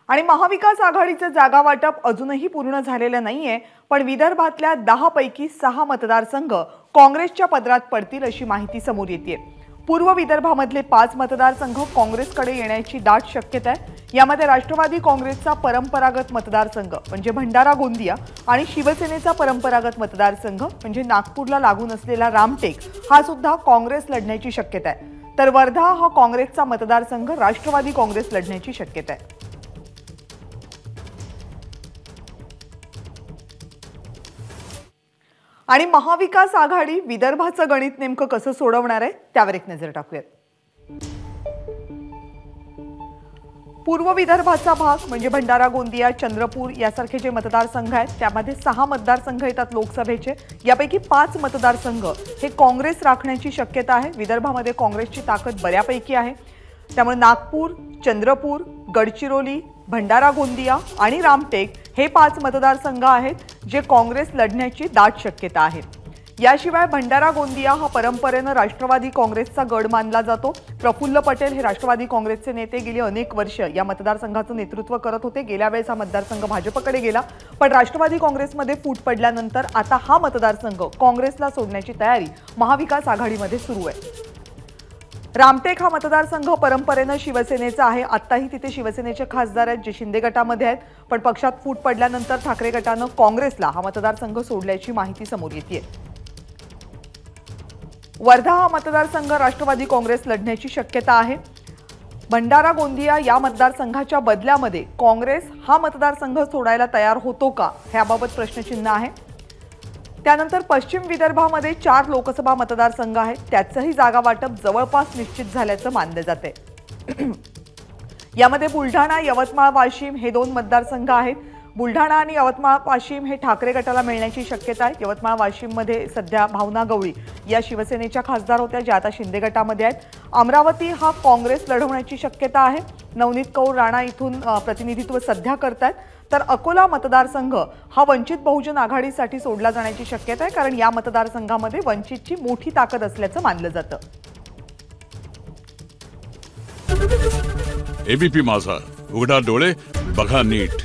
आणि महाविकास आघाडीचे जागा वाटप अजूनही पूर्ण झालेलं नाहीये, पण विदर्भातल्या 10 पैकी 6 मतदारसंघ काँग्रेसच्या पदरात पडतील अशी माहिती समोर येतेय। पूर्व विदर्भामधले 5 मतदारसंघ काँग्रेसकडे येण्याची दाट शक्यता आहे। यामध्ये राष्ट्रवादी काँग्रेसचा परंपरागत मतदारसंघ म्हणजे भंडारा गोंदिया आणि शिवसेनेचा परंपरागत मतदारसंघ म्हणजे नागपूरला लागून असलेला रामटेक हा सुद्धा काँग्रेस लढण्याची शक्यता आहे। तर वर्धा हा काँग्रेसचा मतदारसंघ राष्ट्रवादी काँग्रेस लढण्याची शक्यता आहे। आणि महाविकास आघाडी विदर्भाचं गणित नेमकं कसं सोडवणार आहे त्यावर एक नजर टाकूयात। पूर्व विदर्भाचा भाग म्हणजे भंडारा गोंदिया चंद्रपूर यासारखे जे मतदारसंघ आहेत त्यामध्ये 6 मतदारसंघ येतात लोकसभेचे। यापैकी 5 मतदारसंघ हे काँग्रेस राखण्याची शक्यता आहे। विदर्भामध्ये काँग्रेसची ताकद बऱ्यापैकी आहे, त्यामुळे नागपूर, चंद्रपूर, गडचिरोली, भंडारा गोंदिया आणि रामटेक हे 5 मतदारसंघ आहेत जे काँग्रेस लढण्याची दाट शक्यता आहे। याशिवाय भंडारा गोंदिया हा परंपरेने राष्ट्रवादी काँग्रेसचा गड मानला जातो। प्रफुल्ल पटेल हे राष्ट्रवादी काँग्रेसचे नेते गेली अनेक वर्ष या मतदारसंघाचं नेतृत्व करत होते। गेल्या वेळेस हा मतदारसंघ भाजपकडे गेला, पण राष्ट्रवादी काँग्रेसमध्ये फूट पडल्यानंतर आता हा मतदारसंघ काँग्रेसला सोडण्याची तयारी महाविकास आघाडीमध्ये सुरू आहे। रामटेक हा मतदारसंघ परंपरेने शिवसेनेचा आहे। आताही तिथे शिवसेनेचे खासदार आहेत जे शिंदे गटामध्ये आहेत, पण पक्षात फूट पडल्यानंतर ठाकरे गटाने काँग्रेसला हा मतदारसंघ सोडल्याची माहिती समोर येते। वर्धा हा मतदारसंघ राष्ट्रवादी काँग्रेस लढण्याची शक्यता आहे। भंडारा गोंदिया या मतदारसंघाच्या बदल्यामध्ये काँग्रेस हा मतदारसंघ सोडायला तयार होतो का याबाबत प्रश्नचिन्ह आहे। त्यानंतर पश्चिम विदर्भामध्ये 4 लोकसभा मतदारसंघ आहेत, त्याचंही जागा वाटप जवळपास निश्चित झाल्याचं मानलं जाते। यामध्ये बुलढाणा, यवतमाळ, वाशिम हे 2 मतदारसंघ आहेत। बुलढाणा आणि यवतमाळ वाशिम हे ठाकरे गटाला मिळण्याची शक्यता आहे। यवतमाळ वाशिममध्ये सध्या भावना गवळी या शिवसेनेच्या खासदार होत्या ज्या आता शिंदे गटामध्ये आहेत। अमरावती हा काँग्रेस लढवण्याची शक्यता आहे। नवनीत कौर राणा इथून प्रतिनिधित्व सध्या करतात, तर अकोला मतदारसंघ हा वंचित बहुजन आघाडीसाठी सोडला जाण्याची शक्यता आहे, कारण या मतदारसंघामध्ये वंचितची मोठी ताकद असल्याचं मानलं जातं। एबीपी माझा, उघडा डोळे बघा नीट।